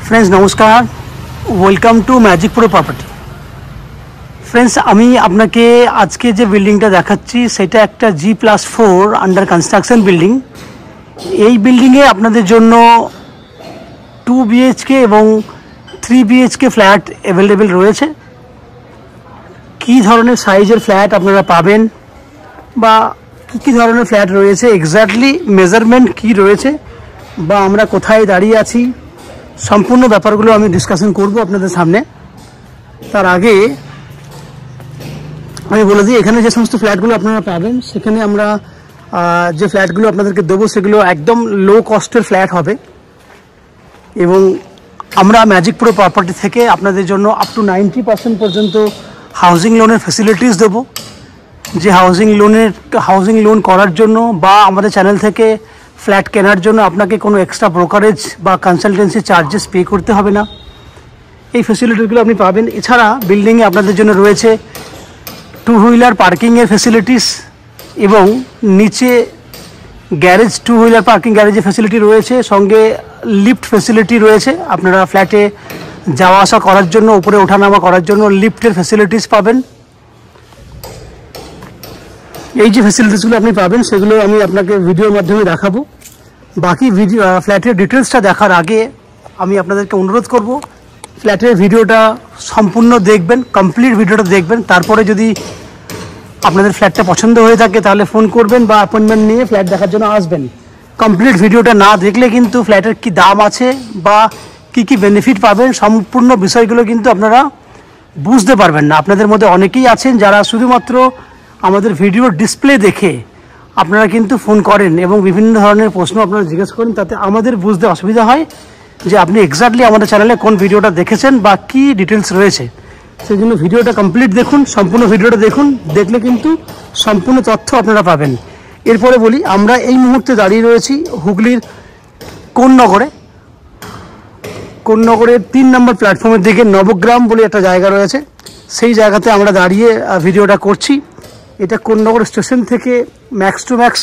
Friends नमस्कार, welcome to magic pro property. Friends আমি আপনাকে আজকে যে বিল্ডিংটা দেখাচ্ছি সেটা একটা G+4 আন্ডার কনস্ট্রাকশন বিল্ডিং। এই বিল্ডিংয়ে আপনাদের জন্য 2 BHK এবং 3 BHK ফ্ল্যাট অ্যাভেলেবেল রয়েছে। কী ধরনের সাইজের ফ্ল্যাট আপনারা পাবেন বা কী ধরনের ফ্ল্যাট রয়েছে, এক্স্যাক্টলি মেজারমেন্ট কী রয়েছে বা আমরা কোথায় দাঁড়িয়ে আছি, সম্পূর্ণ ব্যাপারগুলো আমি ডিসকাশন করব আপনাদের সামনে। তার আগে আমি বলে দিই, এখানে যে সমস্ত ফ্ল্যাটগুলো আপনারা পাবেন সেখানে আমরা যে ফ্ল্যাটগুলো আপনাদেরকে দেবো সেগুলো একদম লো কস্টের ফ্ল্যাট হবে এবং আমরা ম্যাজিক প্রো প্রপার্টি থেকে আপনাদের জন্য আপ টু 90% পর্যন্ত হাউজিং লোনের ফ্যাসিলিটিস দেবো। যে হাউজিং লোন করার জন্য বা আমাদের চ্যানেল থেকে ফ্ল্যাট কেনার জন্য আপনাকে কোনো এক্সট্রা ব্রোকারেজ বা কনসালটেন্সি চার্জেস পে করতে হবে না। এই ফ্যাসিলিটিসগুলো আপনি পাবেন। এছাড়া বিল্ডিংয়ে আপনাদের জন্য রয়েছে 2 হুইলার পার্কিংয়ের ফ্যাসিলিটিস এবং নিচে গ্যারেজ 2 হুইলার পার্কিং গ্যারেজের ফ্যাসিলিটি রয়েছে, সঙ্গে লিফট ফ্যাসিলিটি রয়েছে। আপনারা ফ্ল্যাটে যাওয়া আসা করার জন্য, উপরে ওঠানামা করার জন্য লিফটের ফ্যাসিলিটিস পাবেন। এই যে ফ্যাসিলিটিসগুলো আপনি পাবেন সেগুলো আমি আপনাকে ভিডিওর মাধ্যমে দেখাবো। বাকি ফ্ল্যাটের ডিটেলসটা দেখার আগে আমি আপনাদেরকে অনুরোধ করব ফ্ল্যাটের ভিডিওটা সম্পূর্ণ দেখবেন, কমপ্লিট ভিডিওটা দেখবেন। তারপরে যদি আপনাদের ফ্ল্যাটটা পছন্দ হয়ে থাকে তাহলে ফোন করবেন বা অ্যাপয়েন্টমেন্ট নিয়ে ফ্ল্যাট দেখার জন্য আসবেন। কমপ্লিট ভিডিওটা না দেখলে কিন্তু ফ্ল্যাটের কি দাম আছে বা কি বেনিফিট পাবেন সম্পূর্ণ বিষয়গুলো কিন্তু আপনারা বুঝতে পারবেন না। আপনাদের মধ্যে অনেকেই আছেন যারা শুধুমাত্র আমাদের ভিডিওর ডিসপ্লে দেখে আপনারা কিন্তু ফোন করেন এবং বিভিন্ন ধরনের প্রশ্ন আপনারা জিজ্ঞেস করেন, তাতে আমাদের বুঝতে অসুবিধা হয় যে আপনি এক্স্যাক্টলি আমাদের চ্যানেলে কোন ভিডিওটা দেখেছেন বা কী ডিটেলস রয়েছে। সেই জন্য ভিডিওটা কমপ্লিট দেখুন, সম্পূর্ণ ভিডিওটা দেখুন, দেখলে কিন্তু সম্পূর্ণ তথ্য আপনারা পাবেন। এরপরে বলি, আমরা এই মুহূর্তে দাঁড়িয়ে রয়েছি হুগলির কোন্নগরের 3 নম্বর প্ল্যাটফর্মের দিকে নবগ্রাম বলে একটা জায়গা রয়েছে, সেই জায়গাতে আমরা দাঁড়িয়ে ভিডিওটা করছি। এটা কোন্নগর স্টেশন থেকে max to max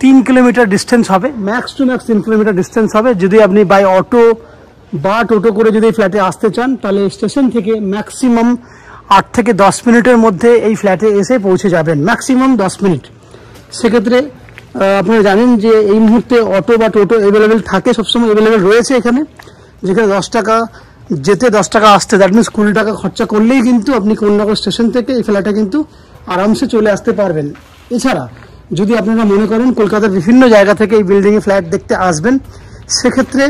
3 kilometre distance হবে, max to max 3 kilometre distance হবে। যদি আপনি বাই অটো বা টোটো করে যদি ফ্ল্যাটে আসতে চান তাহলে স্টেশন থেকে ম্যাক্সিমাম 8 থেকে 10 মিনিটের মধ্যে এই ফ্ল্যাটে এসে পৌঁছে যাবেন, ম্যাক্সিমাম 10 মিনিট। সেক্ষেত্রে আপনারা জানেন যে এই মুহূর্তে অটো বা টোটো অ্যাভেলেবেল থাকে, সবসময় অ্যাভেলেবেল রয়েছে এখানে, যেখানে 10 টাকা যেতে 10 টাকা আসতে, দ্যাট মিনস 20 টাকা খরচা করলেই কিন্তু আপনি কোন্নগর স্টেশন থেকে এই ফ্ল্যাটে কিন্তু আরামসে চলে আসতে পারবেন। এছাড়া যদি আপনারা মনে করেন কলকাতার বিভিন্ন জায়গা থেকে এই বিল্ডিংয়ে ফ্ল্যাট দেখতে আসবেন, সেক্ষেত্রে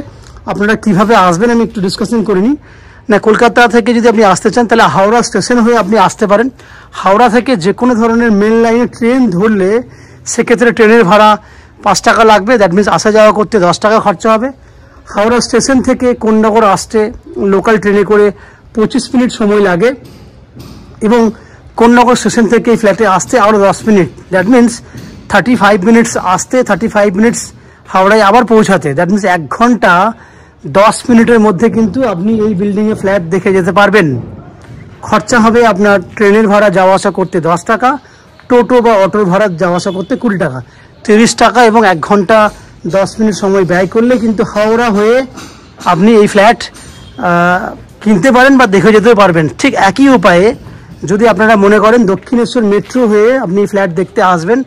আপনারা কিভাবে আসবেন আমি একটু ডিসকাশন করে নিই। না, কলকাতা থেকে যদি আপনি আসতে চান তাহলে হাওড়া স্টেশন হয়ে আপনি আসতে পারেন। হাওড়া থেকে যে কোনো ধরনের মেন লাইনে ট্রেন ধরলে সেক্ষেত্রে ট্রেনের ভাড়া 5 টাকা লাগবে, দ্যাট মিনস আসা যাওয়া করতে 10 টাকা খরচা হবে। হাওড়া স্টেশন থেকে কোন্নগর আসতে লোকাল ট্রেনে করে 25 মিনিট সময় লাগে এবং কোন্নগর স্টেশন থেকে এই ফ্ল্যাটে আসতে আরও 10 মিনিট, দ্যাট মিনস 35 মিনিটস আসতে, 35 মিনিটস হাওড়ায় আবার পৌঁছাতে, দ্যাট মিনস 1 ঘন্টা 10 মিনিটের মধ্যে কিন্তু আপনি এই বিল্ডিংয়ে ফ্ল্যাট দেখে যেতে পারবেন। খরচা হবে আপনার ট্রেনের ভাড়া যাওয়া আসা করতে 10 টাকা, টোটো বা অটোর ভাড়া যাওয়া আসা করতে 20 টাকা, 30 টাকা এবং 1 ঘন্টা 10 মিনিট সময় ব্যয় করলে কিন্তু হাওড়া হয়ে আপনি এই ফ্ল্যাট কিনতে পারেন বা দেখে যেতে পারবেন। ঠিক একই উপায়ে যদি আপনারা মনে করেন দক্ষিণেশ্বর মেট্রো হয়ে আপনি ফ্ল্যাট দেখতে আসবেন,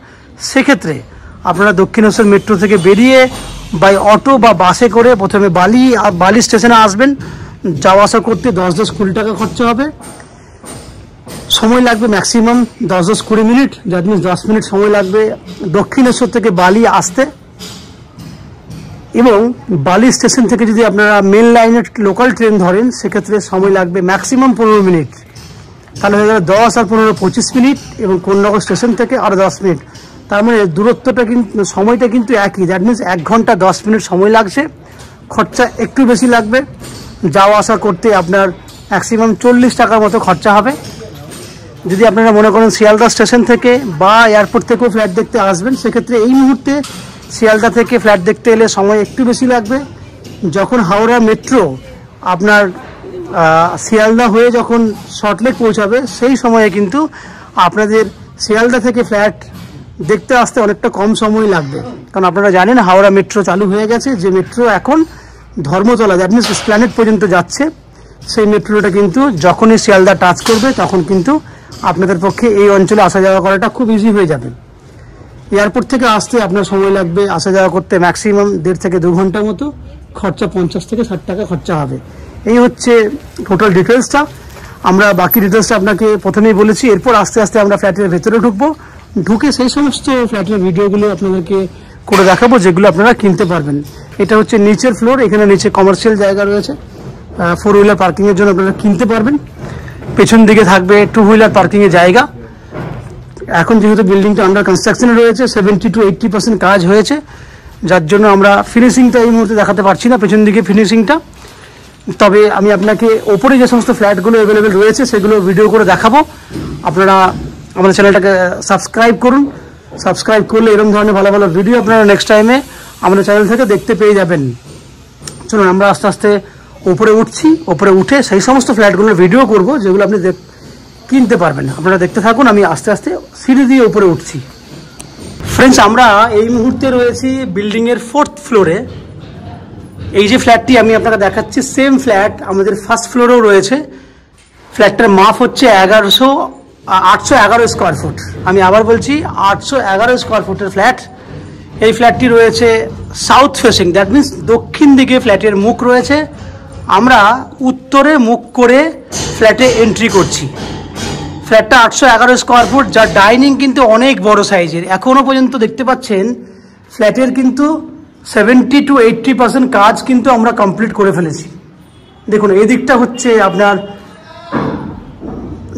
সেক্ষেত্রে আপনারা দক্ষিণেশ্বর মেট্রো থেকে বেরিয়ে বাই অটো বা বাসে করে প্রথমে বালি স্টেশনে আসবেন, যাওয়া আসা করতে 10-20 টাকা খরচা হবে, সময় লাগবে maximum 10-20 minute, that means 10 minute সময় লাগবে দক্ষিণেশ্বর থেকে বালি আসতে। এবং বালি স্টেশন থেকে যদি আপনারা মেন লাইনের লোকাল ট্রেন ধরেন সেক্ষেত্রে সময় লাগবে ম্যাক্সিমাম 15 মিনিট, তাহলে হয়ে গেল 10 আর 15 25 মিনিট এবং কোন্নগর স্টেশন থেকে আরও 10 মিনিট। তার মানে দূরত্বটা কিন্তু, সময়টা কিন্তু একই, দ্যাট মিনস 1 ঘন্টা 10 মিনিট সময় লাগছে, খরচা একটু বেশি লাগবে। যাওয়া আসা করতে আপনার ম্যাক্সিমাম 40 টাকার মতো খরচা হবে। যদি আপনারা মনে করেন শিয়ালদা স্টেশন থেকে বা এয়ারপোর্ট থেকেও ফ্ল্যাট দেখতে আসবেন, সেক্ষেত্রে এই মুহূর্তে শিয়ালদা থেকে ফ্ল্যাট দেখতে এলে সময় একটু বেশি লাগবে। যখন হাওড়া মেট্রো আপনার শিয়ালদা হয়ে যখন সল্টলেক পৌঁছাবে সেই সময়ে কিন্তু আপনাদের শিয়ালদা থেকে ফ্ল্যাট দেখতে আসতে অনেকটা কম সময় লাগবে, কারণ আপনারা জানেন হাওড়া মেট্রো চালু হয়ে গেছে, যে মেট্রো এখন ধর্মতলা, দ্যাট মিনস এসপ্ল্যানেড পর্যন্ত যাচ্ছে, সেই মেট্রোটা কিন্তু যখনই শিয়ালদা টাচ করবে তখন কিন্তু আপনাদের পক্ষে এই অঞ্চলে আসা যাওয়া করাটা খুব ইজি হয়ে যাবে। এয়ারপোর্ট থেকে আসতে আপনার সময় লাগবে আসা যাওয়া করতে ম্যাক্সিমাম 1.5 থেকে 2 ঘন্টার মতো, খরচা 50 থেকে 60 টাকা খরচা হবে। এই হচ্ছে টোটাল ডিটেলসটা। আমরা বাকি ডিটেলসটা আপনাকে প্রথমেই বলেছি। এরপর আস্তে আস্তে আমরা ফ্ল্যাটের ভেতরে ঢুকবো, ঢুকে সেই সমস্ত ফ্ল্যাটের ভিডিওগুলো আপনাদেরকে করে দেখাবো যেগুলো আপনারা কিনতে পারবেন। এটা হচ্ছে নিচের ফ্লোর, এখানে নিচে কমার্শিয়াল জায়গা রয়েছে, 4 হুইলার পার্কিংয়ের জন্য আপনারা কিনতে পারবেন। পেছন দিকে থাকবে 2 হুইলার পার্কিংয়ের জায়গা। এখন যেহেতু বিল্ডিংটা আন্ডার কনস্ট্রাকশনে রয়েছে, 70 to 80% কাজ হয়েছে, যার জন্য আমরা ফিনিশিংটা এই মুহূর্তে দেখাতে পারছি না, পেছন দিকে ফিনিশিংটা। তবে আমি আপনাকে ওপরে যে সমস্ত ফ্ল্যাটগুলো অ্যাভেলেবেল রয়েছে সেগুলো ভিডিও করে দেখাবো। আপনারা আমাদের চ্যানেলটাকে সাবস্ক্রাইব করুন, সাবস্ক্রাইব করলে এরকম ধরনের ভালো ভালো ভিডিও আপনারা নেক্সট টাইমে আমাদের চ্যানেল থেকে দেখতে পেয়ে যাবেন। চলুন আমরা আস্তে আস্তে উপরে উঠছি, উপরে উঠে সেই সমস্ত ফ্ল্যাটগুলোর ভিডিও করব যেগুলো আপনি কিনতে পারবেন। আপনারা দেখতে থাকুন, আমি আস্তে আস্তে সিঁড়ি দিয়ে উপরে উঠছি। ফ্রেন্ডস, আমরা এই মুহূর্তে রয়েছি বিল্ডিংয়ের 4th ফ্লোরে। এই যে ফ্ল্যাটটি আমি আপনাকে দেখাচ্ছি সেম ফ্ল্যাট আমাদের ফার্স্ট ফ্লোরেও রয়েছে। ফ্ল্যাটটার মাপ হচ্ছে 811 স্কোয়ার ফুট। আমি আবার বলছি 811 স্কোয়ার ফুটের ফ্ল্যাট। এই ফ্ল্যাটটি রয়েছে সাউথ ফেসিং, দ্যাট মিনস দক্ষিণ দিকে ফ্ল্যাটের মুখ রয়েছে। আমরা উত্তরে মুখ করে ফ্ল্যাটে এন্ট্রি করছি। ফ্ল্যাটটা 811 স্কোয়ার ফুট, যার ডাইনিং কিন্তু অনেক বড় সাইজের। এখনও পর্যন্ত দেখতে পাচ্ছেন ফ্ল্যাটের কিন্তু 70 to 80% কাজ কিন্তু আমরা কমপ্লিট করে ফেলেছি। দেখুন এই দিকটা হচ্ছে আপনার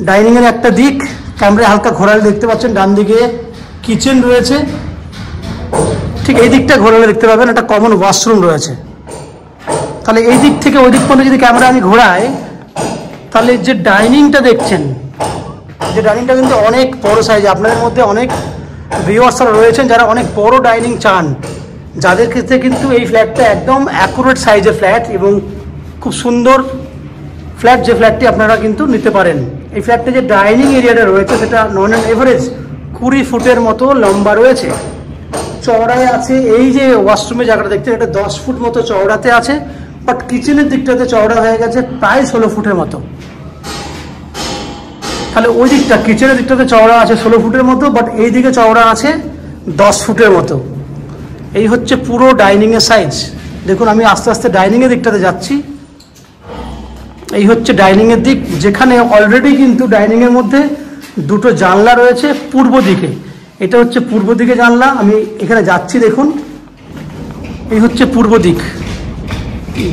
ডাইনিংয়ের একটা দিক, ক্যামেরায় হালকা ঘোরালে দেখতে পাচ্ছেন ডান দিকে কিচেন রয়েছে, ঠিক এই দিকটা ঘোরালে দেখতে পাবেন একটা কমন ওয়াশরুম রয়েছে। তাহলে এই দিক থেকে ওই দিক পর্যন্ত যদি ক্যামেরা আমি ঘোরাই, তাহলে যে ডাইনিংটা দেখছেন, যে ডাইনিংটা কিন্তু অনেক বড় সাইজ। আপনাদের মধ্যে অনেক ভিউয়ার্সরা রয়েছেন যারা অনেক বড় ডাইনিং চান, যাদের ক্ষেত্রে কিন্তু এই ফ্ল্যাটটা একদম অ্যাকুরেট সাইজের ফ্ল্যাট এবং খুব সুন্দর ফ্ল্যাট, যে ফ্ল্যাটটি আপনারা কিন্তু নিতে পারেন। এই ফ্ল্যাটটা যে ডাইনিং এরিয়াটা রয়েছে সেটা নন অ্যান্ড এভারেজ 20 ফুটের মতো লম্বা রয়েছে, চওড়ায় আছে। এই যে ওয়াশরুমের জায়গাটা দেখতে, এটা 10 ফুট মতো চওড়াতে আছে, বাট কিচেনের দিকটাতে চওড়া হয়ে গেছে প্রায় 16 ফুটের মতো। তাহলে ওই দিকটা কিচেনের দিকটাতে চওড়া আছে 16 ফুটের মতো, বাট এই দিকে চওড়া আছে 10 ফুটের মতো। এই হচ্ছে পুরো ডাইনিংয়ের সাইজ। দেখুন আমি আস্তে আস্তে ডাইনিংয়ের দিকটাতে যাচ্ছি। এই হচ্ছে ডাইনিংয়ের দিক, যেখানে অলরেডি কিন্তু ডাইনিংয়ের মধ্যে 2টো জানলা রয়েছে পূর্ব দিকে। এটা হচ্ছে পূর্ব দিকে জানলা, আমি এখানে যাচ্ছি। দেখুন এই হচ্ছে পূর্ব দিক,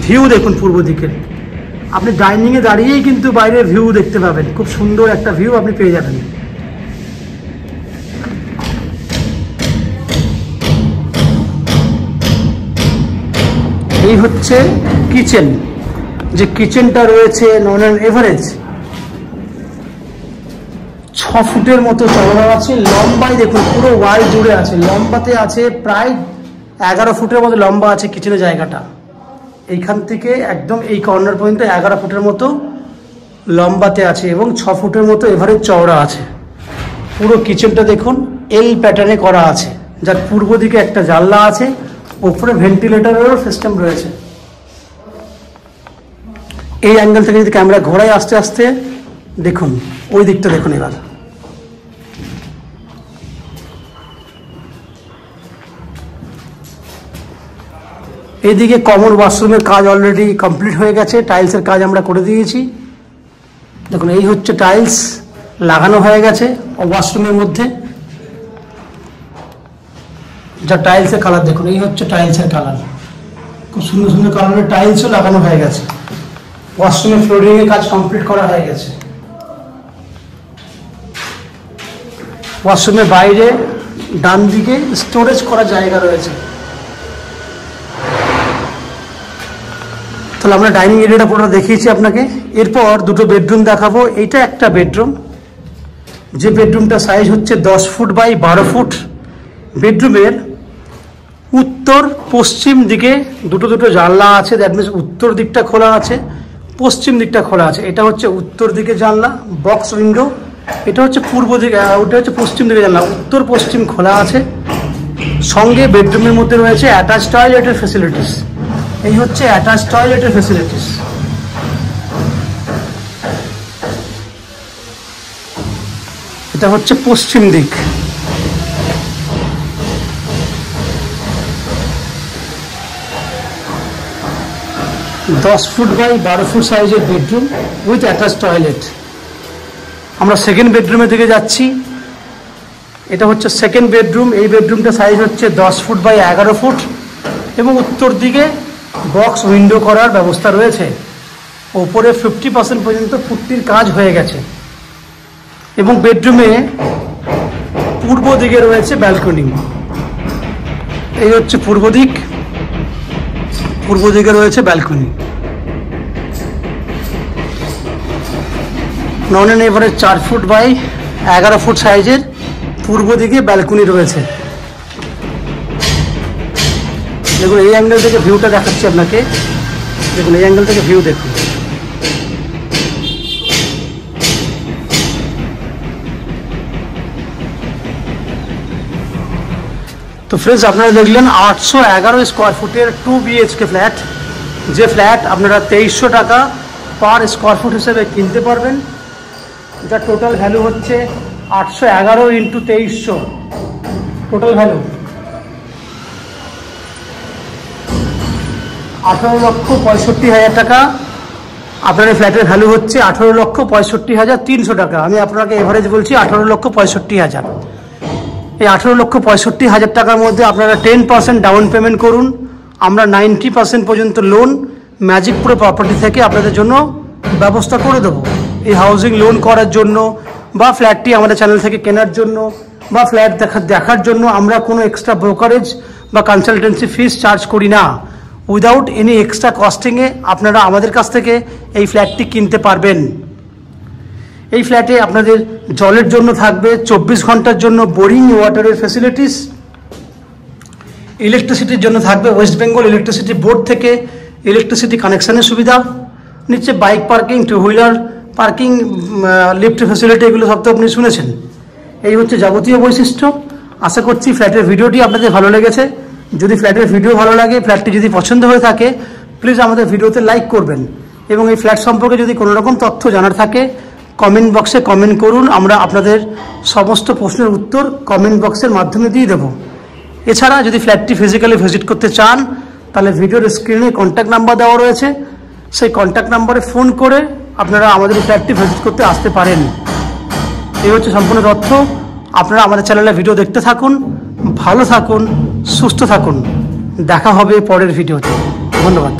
ভিউ দেখুন পূর্ব দিকের। আপনি ডাইনিংয়ে দাঁড়িয়েই কিন্তু বাইরের ভিউ দেখতে পাবেন, খুব সুন্দর একটা ভিউ আপনি পেয়ে যাবেন। এই হচ্ছে কিচেন, যে কিচেনটা রয়েছে নন অ্যান্ড এভারেজ 6 ফুটের মতো চওড়া আছে, লম্বায় দেখুন পুরো ওয়াল জুড়ে আছে, লম্বাতে আছে প্রায় 11 ফুটের মতো লম্বা আছে কিচেনের জায়গাটা। এইখান থেকে একদম এই কর্নার পর্যন্ত 11 ফুটের মতো লম্বাতে আছে এবং 6 ফুটের মতো এভারেজ চওড়া আছে। পুরো কিচেনটা দেখুন এল প্যাটার্নে করা আছে, যার পূর্ব দিকে একটা জানলা আছে, উপরে ভেন্টিলেটরেরও সিস্টেম রয়েছে। এই অ্যাঙ্গেল থেকে যদি ক্যামেরা ঘোরাই আস্তে আস্তে, দেখুন ওই দিকটা দেখুন। এবার এইদিকে কমন ওয়াশরুমের কাজ অলরেডি কমপ্লিট হয়ে গেছে, টাইলসের কাজ আমরা করে দিয়েছি। দেখুন এই হচ্ছে টাইলস লাগানো হয়ে গেছে ওয়াশরুমের মধ্যে, যা টাইলসের কালার দেখুন, এই হচ্ছে টাইলসের কালার, খুব সুন্দর সুন্দর কালারের টাইলসও লাগানো হয়ে গেছে। ওয়াশরুমের ফ্লোরিং এর কাজ কমপ্লিট করা হয়ে গেছে। ওয়াশরুমের বাইরে ডান দিকে স্টোরেজ করার জায়গা রয়েছে। তাহলে আমরা ডাইনিং এরিয়াটা পুরো দেখিয়েছি আপনাকে। এরপর 2টো বেডরুম দেখাবো। এইটা একটা বেডরুম, যে বেডরুমটা সাইজ হচ্ছে 10 ফুট বাই 12 ফুট। বেডরুমের উত্তর পশ্চিম দিকে দুটো জানলা আছে, দ্যাট মিনস উত্তর দিকটা খোলা আছে, পশ্চিম দিকটা খোলা আছে। এটা হচ্ছে উত্তর দিকে জানলা, বক্স উইন্ডো। এটা হচ্ছে পূর্ব দিকে, ওটা হচ্ছে পশ্চিম দিকে জানলা, উত্তর পশ্চিম খোলা আছে। সঙ্গে বেডরুমের মধ্যে রয়েছে অ্যাটাচ টয়লেটের ফেসিলিটিস। এই হচ্ছে অ্যাটাচ টয়লেটের ফেসিলিটিস। এটা হচ্ছে পশ্চিম দিক। 10 ফুট বাই 12 ফুট সাইজের বেডরুম উইথ অ্যাটাচ টয়লেট। আমরা সেকেন্ড বেডরুমের দিকে যাচ্ছি। এটা হচ্ছে সেকেন্ড বেডরুম। এই বেডরুমটা সাইজ হচ্ছে 10 ফুট বাই 11 ফুট এবং উত্তর দিকে বক্স উইন্ডো করার ব্যবস্থা রয়েছে। ওপরে 50% পর্যন্ত পুট্টির কাজ হয়ে গেছে এবং বেডরুমে পূর্ব দিকে রয়েছে ব্যালকনি। এই হচ্ছে পূর্ব দিক, পূর্ব দিকে রয়েছে ব্যালকনি। নন and average 4 foot by 11 foot সাইজের পূর্ব দিকে ব্যালকনি রয়েছে। দেখুন এই অ্যাঙ্গেল থেকে ভিউটা দেখাচ্ছি আপনাকে। দেখুন এই অ্যাঙ্গেল থেকে ভিউ দেখুন। তো ফ্রেন্ডস, আপনারা দেখলেন 811 স্কোয়ার ফুটের 2 BHK ফ্ল্যাট। যে ফ্ল্যাট আপনারা 2300 টাকা পার স্কোয়ার ফুট হিসেবে কিনতে পারবেন। যার টোটাল ভ্যালু হচ্ছে 811 ইন্টু 2300, টোটাল ভ্যালু 18,65,000 টাকা। আপনার এই ফ্ল্যাটের ভ্যালু হচ্ছে 18,65,300 টাকা। আমি আপনাকে এভারেজ বলছি 18,65,000। এই 18,65,000 টাকার মধ্যে আপনারা 10% ডাউন পেমেন্ট করুন। আমরা 90% পর্যন্ত লোন ম্যাজিকপুরে প্রপার্টি থেকে আপনাদের জন্য ব্যবস্থা করে দেবো। এই হাউজিং লোন করার জন্য বা ফ্ল্যাটটি আমাদের চ্যানেল থেকে কেনার জন্য বা ফ্ল্যাট দেখার জন্য আমরা কোনো এক্সট্রা ব্রোকারেজ বা কনসালটেন্সি ফিস চার্জ করি না। উইদাউট এনি এক্সট্রা কস্টিংয়ে আপনারা আমাদের কাছ থেকে এই ফ্ল্যাটটি কিনতে পারবেন। এই ফ্ল্যাটে আপনাদের জলের জন্য থাকবে 24 ঘন্টার জন্য বোরিং ওয়াটারের ফ্যাসিলিটিস। ইলেকট্রিসিটির জন্য থাকবে ওয়েস্ট বেঙ্গল ইলেকট্রিসিটি বোর্ড থেকে ইলেকট্রিসিটি কানেকশানের সুবিধা। নিচে bike parking, 2 wheeler parking, lift facility, এগুলো সব তো আপনি শুনেছেন। এই হচ্ছে যাবতীয় বৈশিষ্ট্য। আশা করছি ফ্ল্যাটের ভিডিওটি আপনাদের ভালো লেগেছে। যদি ফ্ল্যাটের ভিডিও ভালো লাগে, ফ্ল্যাটটি যদি পছন্দ হয়ে থাকে, প্লিজ আমাদের ভিডিওতে লাইক করবেন এবং এই ফ্ল্যাট সম্পর্কে যদি কোনো রকম তথ্য জানার থাকে কমেন্ট বক্সে কমেন্ট করুন। আমরা আপনাদের সমস্ত প্রশ্নের উত্তর কমেন্ট বক্সের মাধ্যমে দিয়ে দেবো। এছাড়া যদি ফ্ল্যাটটি ফিজিক্যালি ভিজিট করতে চান তাহলে ভিডিওর স্ক্রিনে কন্ট্যাক্ট নাম্বার দেওয়া রয়েছে। সেই কন্ট্যাক্ট নাম্বারে ফোন করে আপনারা আমাদের এই ফ্ল্যাটটি ভিজিট করতে আসতে পারেন। এই হচ্ছে সম্পূর্ণ তথ্য। আপনারা আমাদের চ্যানেলে ভিডিও দেখতে থাকুন, ভালো থাকুন, সুস্থ থাকুন। দেখা হবে পরের ভিডিওতে। ধন্যবাদ।